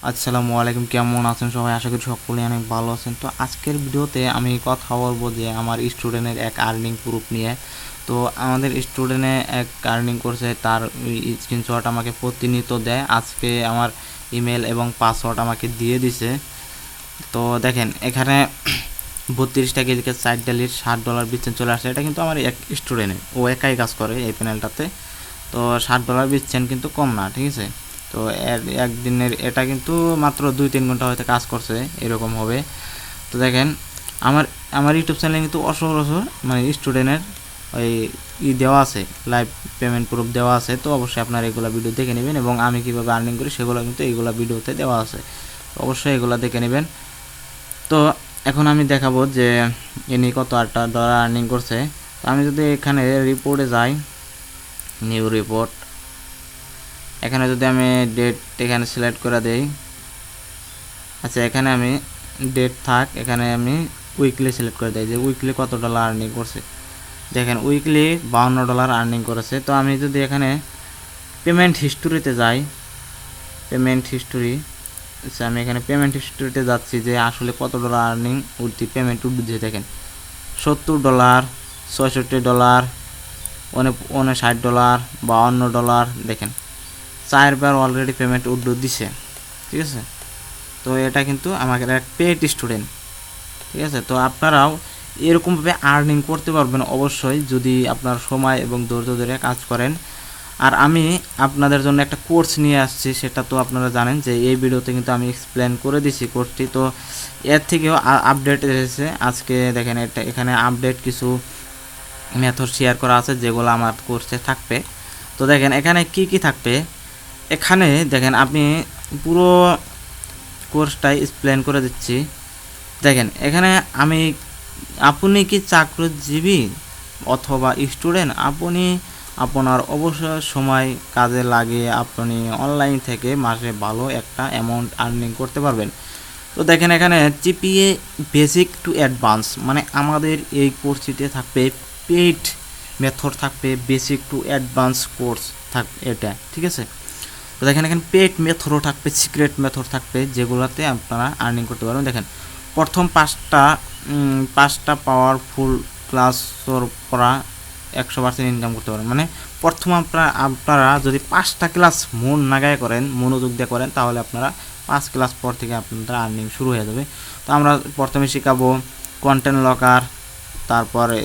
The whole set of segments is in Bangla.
আসসালামু আলাইকুম, কেমন আছেন সবাই? আশা করি সকলেই অনেক ভালো আছেন। তো আজকের ভিডিওতে আমি কথা বলবো যে আমার স্টুডেন্টের এক আর্নিং প্রুফ নিয়ে। তো আমাদের স্টুডেন্টে এক আর্নিং করছে, তার স্ক্রিনশট আমাকে প্রতিনিয়ত দেয়। আজকে আমার ইমেল এবং পাসওয়ার্ড আমাকে দিয়ে দিছে। তো দেখেন এখানে 32টা ক্লিকে 4টা লিড $60 বিচ্ছেন চলে আসছে। এটা কিন্তু আমার এক স্টুডেন্টের, ও একাই কাজ করে এই প্যানেলটাতে। তো $60 বিচ্ছেন কিন্তু কম না, ঠিক আছে। তো একদিনের এটা কিন্তু মাত্র 2-3 ঘন্টা হয়তো কাজ করছে, এরকম হবে। তো দেখেন আমার আমার ইউটিউব চ্যানেলে কিন্তু অসংখ্য মানে স্টুডেন্টের ওই দেওয়া আছে, লাইভ পেমেন্ট প্রুফ দেওয়া আছে। তো অবশ্যই আপনারা এগুলো ভিডিও দেখে নেবেন, এবং আমি কীভাবে আর্নিং করি সেগুলো কিন্তু এইগুলো ভিডিওতে দেওয়া আছে। তো অবশ্যই এগুলো দেখে নেবেন। তো এখন আমি দেখাবো যে ইনি কত $8 আর্নিং করছে। তো আমি যদি এখানে রিপোর্টে যাই, নিউ রিপোর্ট, এখানে যদি আমি ডেট এখানে সিলেক্ট করে দেই, আচ্ছা এখানে আমি ডেট থাক, এখানে আমি উইকলি সিলেক্ট করে দিই যে উইকলি কত ডলার আর্নিং করছে। দেখেন উইকলি $52 আর্নিং করেছে। তো আমি যদি এখানে পেমেন্ট হিস্টোরিতে যাই, পেমেন্ট হিস্টোরি, আচ্ছা আমি এখানে পেমেন্ট হিস্টোরিতে যাচ্ছি যে আসলে কত ডলার আর্নিং উঠতি পেমেন্ট উঠছে। দেখেন $70, $66, $59, $52, দেখেন 4 বার অলরেডি পেমেন্ট উঠলো দিছে, ঠিক আছে। তো এটা কিন্তু আমাকে এক পেইড স্টুডেন্ট, ঠিক আছে। তো আপনারাও এরকমভাবে আর্নিং করতে পারবেন অবশ্যই, যদি আপনার সময় এবং ধৈর্য ধরে কাজ করেন। আর আমি আপনাদের জন্য একটা কোর্স নিয়ে আসছি, সেটা তো আপনারা জানেন যে এই ভিডিওতে কিন্তু আমি এক্সপ্লেন করে দিছি কোর্সটি। তো এর থেকেও আপডেট এসেছে আজকে। দেখেন এটা এখানে আপডেট কিছু মেথড শেয়ার করা আছে যেগুলো আমার কোর্সে থাকবে। তো দেখেন এখানে কি কি থাকবে, এখানে দেখেন আপনি পুরো কোর্সটাই এক্সপ্লেন করে দিচ্ছি। দেখেন এখানে আপনি কি চাকরিজীবী অথবা স্টুডেন্ট, আপনি আপনার অবসর সময় কাজে লাগিয়ে আপনি অনলাইন থেকে মাসে ভালো একটা অ্যামাউন্ট আর্নিং করতে পারবেন। তো দেখেন এখানে জিপিএ বেসিক টু অ্যাডভান্স, মানে আমাদের এই কোর্সটিতে থাকবে পেইড মেথড, থাকবে বেসিক টু অ্যাডভান্স কোর্স থাকবে এটা, ঠিক আছে। তো দেখেন এখানে পেইড মেথডও থাকবে, সিক্রেট মেথড থাকবে, যেগুলোতে আপনারা আর্নিং করতে পারবেন। দেখেন প্রথম পাঁচটা পাওয়ারফুল ক্লাস পড়া 100% ইনকাম করতে পারেন। মানে প্রথম আপনারা যদি 5টা ক্লাস মন নাগায় করেন, মনোযোগ দিয়ে করেন, তাহলে আপনারা 5 ক্লাস পর থেকে আপনাদের আর্নিং শুরু হয়ে যাবে। তো আমরা প্রথমে শেখাবো কন্টেন্ট লকার, তারপরে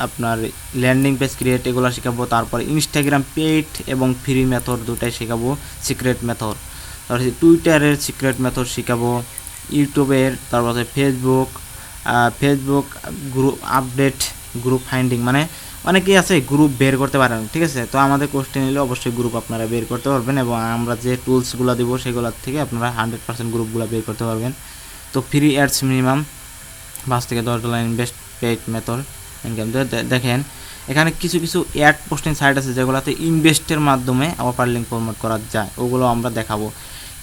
আপনার ল্যান্ডিং পেজ ক্রিয়েট, এগুলো শেখাবো। তারপরে ইনস্টাগ্রাম পেইড এবং ফ্রি মেথড দুটাই শেখাবো, সিক্রেট মেথড। তারপরে টুইটারের সিক্রেট মেথড শেখাবো, ইউটিউবের, তারপরে Facebook group update, group finding, মানে অনেকেই আছে গ্রুপ বের করতে পারেন, ঠিক আছে। তো আমাদের কোর্সটি নিলে অবশ্যই গ্রুপ আপনারা বের করতে পারবেন, এবং আমরা যে টুলসগুলো দেবো সেগুলোর থেকে আপনারা 100% গ্রুপগুলো বের করতে পারবেন। তো ফ্রি অ্যাডস মিনিমাম $5 থেকে $10 ইনভেস্ট, পেইড মেথড ইনকাম। দেখেন এখানে কিছু কিছু অ্যাড পোস্টিং সাইট আছে যেগুলোতে ইনভেস্টের মাধ্যমে অফার লিঙ্ক প্রমোট করা যায়, ওগুলো আমরা দেখাবো।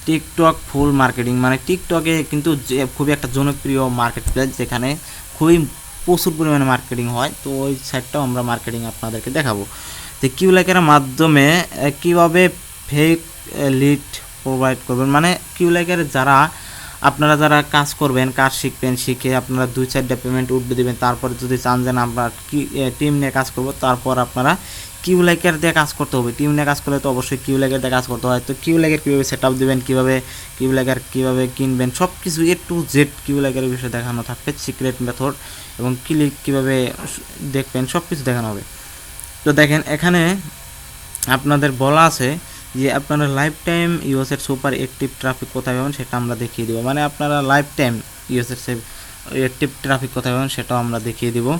টিকটক ফুল মার্কেটিং, মানে টিকটকে কিন্তু খুবই একটা জনপ্রিয় মার্কেট প্লেস, যেখানে খুবই প্রচুর পরিমাণে মার্কেটিং হয়। তো ওই সাইটটাও আমরা মার্কেটিং আপনাদেরকে দেখাবো। তো কিউলাইকের মাধ্যমে কীভাবে ফেক লিড প্রোভাইড করবেন, মানে কিউলাইকের আপনারা যারা কাজ করবেন, কাজ শিখবেন, শিখে আপনারা 2-4টা পেমেন্ট উঠবে দেবেন। তারপরে যদি চান যে আমরা টিম নিয়ে কাজ করব, তারপর আপনারা কিউলাইকার দিয়ে কাজ করতে হবে। টিম নিয়ে কাজ করলে তো অবশ্যই কিউলাইকার দিয়ে কাজ করতে হয়। তো কিউলাইকার কীভাবে সেট আপ দেবেন, কিউলাইকার কীভাবে কিনবেন, সব কিছু A to Z কিউলাইকারের বিষয়ে দেখানো থাকবে, সিক্রেট মেথড এবং ক্লিক কীভাবে দেখবেন, সব কিছু দেখানো হবে। তো দেখেন এখানে আপনাদের বলা আছে যে আপনারা লাইফ টাইম ইউএসের সুপার অ্যাক্টিভ ট্রাফিক কোথায় পাবেন সেটা আমরা দেখিয়ে দেবো। মানে আপনারা লাইফ টাইম ইউএসের অ্যাক্টিভ ট্রাফিক কোথায় পাবেন সেটাও আমরা দেখিয়ে দেবো।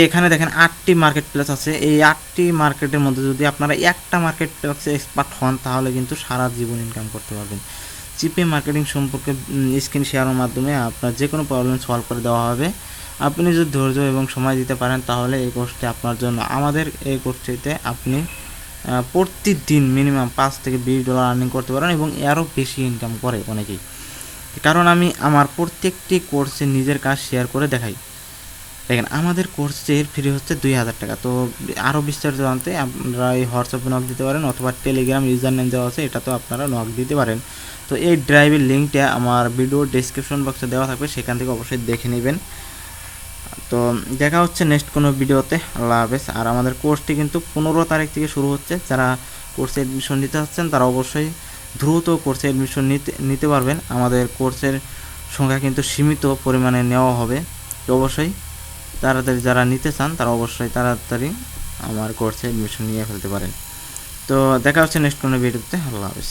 এখানে দেখেন 8টি মার্কেট প্লেস আছে। এই 8টি মার্কেটের মধ্যে যদি আপনারা একটা মার্কেট প্লেসে এক্সপার্ট হন, তাহলে কিন্তু সারা জীবন ইনকাম করতে পারবেন। জিপে মার্কেটিং সম্পর্কে স্ক্রিন শেয়ারের মাধ্যমে আপনার যে কোনো প্রবলেম সলভ করে দেওয়া হবে। আপনি যদি ধৈর্য এবং সময় দিতে পারেন, তাহলে এই কোর্সটি আপনার জন্য। আমাদের এই কোর্সটিতে আপনি প্রতিদিন মিনিমাম $5 থেকে $20 আর্নিং করতে পারেন, এবং আরও বেশি ইনকাম করে অনেকেই। কারণ আমি আমার প্রত্যেকটি কোর্সে নিজের কাজ শেয়ার করে দেখাই। দেখেন আমাদের কোর্সের ফ্রি হচ্ছে $2000 তো আরও বিস্তারিত জানতে আপনারা এই হোয়াটসঅ্যাপে নক দিতে পারেন, অথবা টেলিগ্রাম ইউজার নেম দেওয়া আছে, এটাতেও আপনারা নক দিতে পারেন। তো এই ড্রাইভের লিঙ্কটা আমার ভিডিও ডেসক্রিপশন বক্সে দেওয়া থাকবে, সেখান থেকে অবশ্যই দেখে নেবেন। তো দেখা হচ্ছে নেক্সট কোনো ভিডিওতে। আল্লাহ হাফেজ। আর আমাদের কোর্সটি কিন্তু 15 তারিখ থেকে শুরু হচ্ছে। যারা কোর্সে অ্যাডমিশন নিতে চাচ্ছেন তারা অবশ্যই দ্রুত কোর্সে অ্যাডমিশন নিতে পারবেন। আমাদের কোর্সের সংখ্যা কিন্তু সীমিত পরিমাণে নেওয়া হবে। তো অবশ্যই তাড়াতাড়ি যারা নিতে চান তারা অবশ্যই তাড়াতাড়ি আমার কোর্সে অ্যাডমিশন নিয়ে ফেলতে পারেন। তো দেখা হচ্ছে নেক্সট কোনো ভিডিওতে। আল্লাহ হাফেজ।